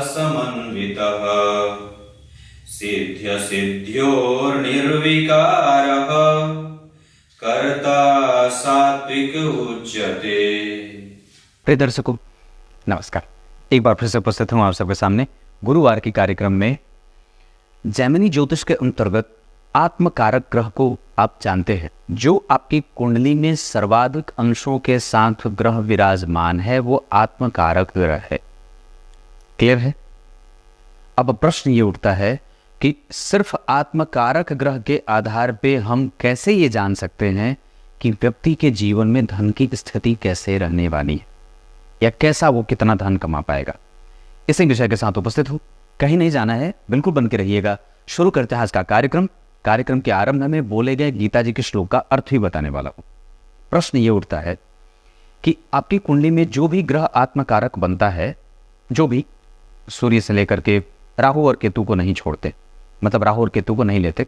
समन्वितः सिद्ध्यसिद्ध्योर्निर्विकारः कर्ता सात्विक उच्यते। प्रिय दर्शकों नमस्कार। एक बार फिर से उपस्थित हूँ आप सबके सामने गुरुवार के कार्यक्रम में। जैमिनी ज्योतिष के अंतर्गत आत्मकारक ग्रह को आप जानते हैं, जो आपकी कुंडली में सर्वाधिक अंशों के साथ ग्रह विराजमान है वो आत्मकारक ग्रह है। क्लियर है? अब प्रश्न ये उठता है कि सिर्फ आत्मकारक ग्रह के आधार पे हम कैसे ये जान सकते हैं कि व्यक्ति के जीवन में धन की स्थिति कैसे रहने वाली है या कैसा वो कितना धन कमा पाएगा। इसी विषय के साथ उपस्थित हूँ, कहीं नहीं जाना है, बिल्कुल बन के रहिएगा। शुरू करते हैं आज का कार्यक्रम के आरंभ में बोले गए गीता जी के श्लोक का अर्थ भी बताने वाला हूँ। प्रश्न ये उठता है कि आपकी कुंडली में जो भी ग्रह आत्मकारक बनता है, जो भी सूर्य से लेकर के राहु और केतु को नहीं छोड़ते, मतलब राहु और केतु को नहीं लेते,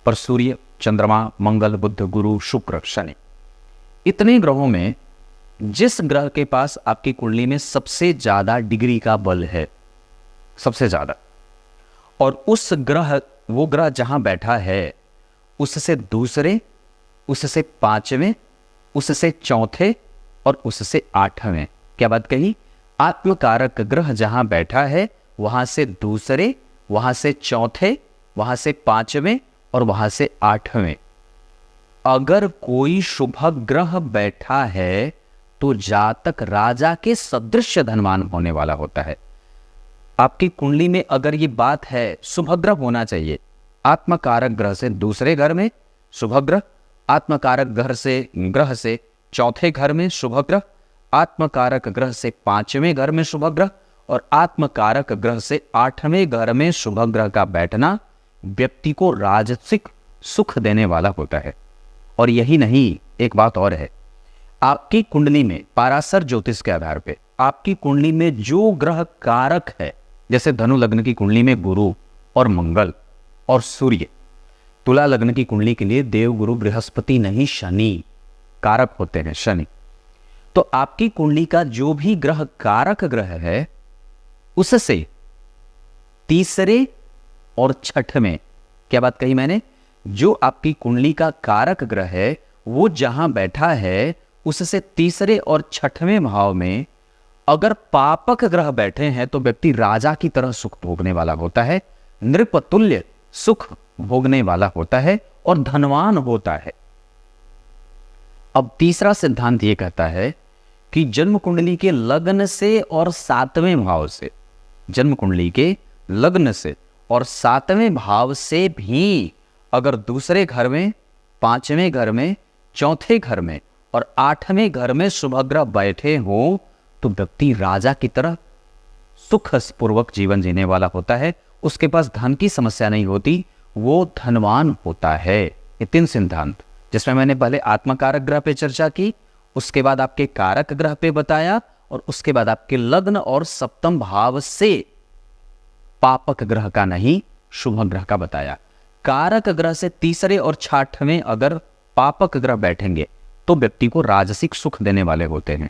पर सूर्य, चंद्रमा, मंगल, बुध, गुरु, शुक्र, शनि, इतने ग्रहों में जिस ग्रह के पास आपकी कुंडली में सबसे ज्यादा डिग्री का बल है, सबसे ज्यादा, और वो ग्रह जहां बैठा है उससे दूसरे, उससे पांचवें, उससे चौथे और उससे आठवें, क्या बात कही? आत्मकारक ग्रह जहां बैठा है वहां से दूसरे, वहां से चौथे, वहां से पांचवें और वहां से आठवें अगर कोई शुभ ग्रह बैठा है तो जातक राजा के सदृश धनवान होने वाला होता है। आपकी कुंडली में अगर ये बात है शुभ ग्रह होना चाहिए, आत्मकारक ग्रह से दूसरे घर में शुभ ग्रह, आत्मकारक ग्रह से चौथे घर में शुभ ग्रह, आत्मकारक ग्रह से पांचवें घर में शुभ ग्रह और आत्मकारक ग्रह से आठवें घर में शुभ ग्रह का बैठना व्यक्ति को राजसिक सुख देने वाला होता है। और यही नहीं, एक बात और है, आपकी कुंडली में पाराशर ज्योतिष के आधार पे आपकी कुंडली में जो ग्रह कारक है, जैसे धनु लग्न की कुंडली में गुरु और मंगल और सूर्य, तुला लग्न की कुंडली के लिए देव गुरु बृहस्पति नहीं शनि कारक होते हैं, शनि। तो आपकी कुंडली का जो भी ग्रह कारक ग्रह है उससे तीसरे और छठवें, क्या बात कही मैंने? जो आपकी कुंडली का कारक ग्रह है वो जहां बैठा है उससे तीसरे और छठवें भाव में अगर पापक ग्रह बैठे हैं तो व्यक्ति राजा की तरह सुख भोगने वाला होता है, नृपतुल्य सुख भोगने वाला होता है और धनवान होता है। अब तीसरा सिद्धांत यह कहता है कि जन्म कुंडली के लग्न से और सातवें भाव से, जन्म कुंडली के लग्न से और सातवें भाव से भी अगर दूसरे घर में, पांचवें घर में, चौथे घर में और आठवें घर में शुभ ग्रह बैठे हो तो व्यक्ति राजा की तरह सुखपूर्वक जीवन जीने वाला होता है। उसके पास धन की समस्या नहीं होती, वो धनवान होता है। ये तीन सिद्धांत, जिसमें मैंने पहले आत्मकारक ग्रह पे चर्चा की, उसके बाद आपके कारक ग्रह पे बताया और उसके बाद आपके लग्न और सप्तम भाव से पापक ग्रह का नहीं शुभ ग्रह का बताया। कारक ग्रह से तीसरे और छठवें अगर पापक ग्रह बैठेंगे तो व्यक्ति को राजसिक सुख देने वाले होते हैं।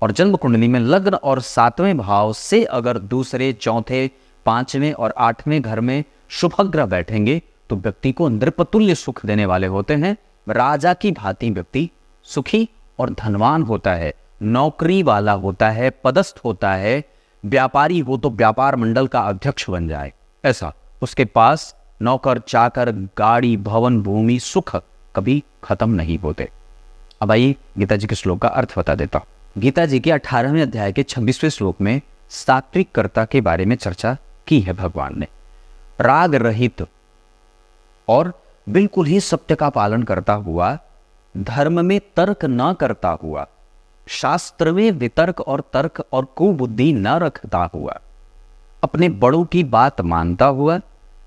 और जन्म कुंडली में लग्न और सातवें भाव से अगर दूसरे, चौथे, पांचवें और आठवें घर में शुभ ग्रह बैठेंगे तो व्यक्ति को नृपतुल्य सुख देने वाले होते हैं। राजा की भांति व्यक्ति सुखी और धनवान होता है, नौकरी वाला होता है, पदस्थ होता है, व्यापारी हो तो व्यापार मंडल का अध्यक्ष बन जाए, ऐसा। उसके पास नौकर चाकर, गाड़ी, भवन, भूमि, सुख कभी खत्म नहीं होते। अब आइए गीता जी के श्लोक का अर्थ बता देता हूं। गीता जी के 18वें अध्याय के 26वें श्लोक में सात्विक कर्ता के बारे में चर्चा की है भगवान ने। राग रहित और बिल्कुल ही सत्य का पालन करता हुआ, धर्म में तर्क न करता हुआ, शास्त्र में वितर्क और तर्क और कुबुद्धि न रखता हुआ, अपने बड़ों की बात मानता हुआ,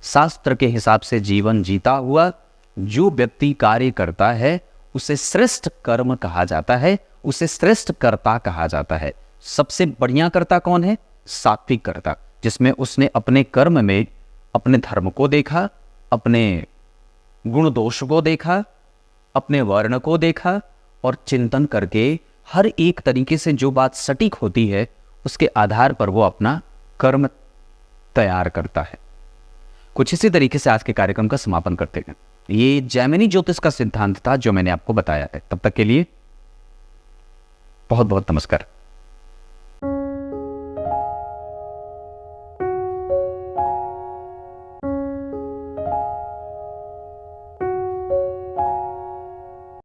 शास्त्र के हिसाब से जीवन जीता हुआ जो व्यक्ति कार्य करता है उसे श्रेष्ठ कर्म कहा जाता है, उसे श्रेष्ठ कर्ता कहा जाता है। सबसे बढ़िया कर्ता कौन है? सात्विक कर्ता, जिसमें उसने अपने कर्म में अपने धर्म को देखा, अपने गुण दोष को देखा, अपने वर्ण को देखा और चिंतन करके हर एक तरीके से जो बात सटीक होती है उसके आधार पर वो अपना कर्म तैयार करता है। कुछ इसी तरीके से आज के कार्यक्रम का समापन करते हैं। ये जैमिनी ज्योतिष का सिद्धांत था जो मैंने आपको बताया है। तब तक के लिए बहुत बहुत नमस्कार।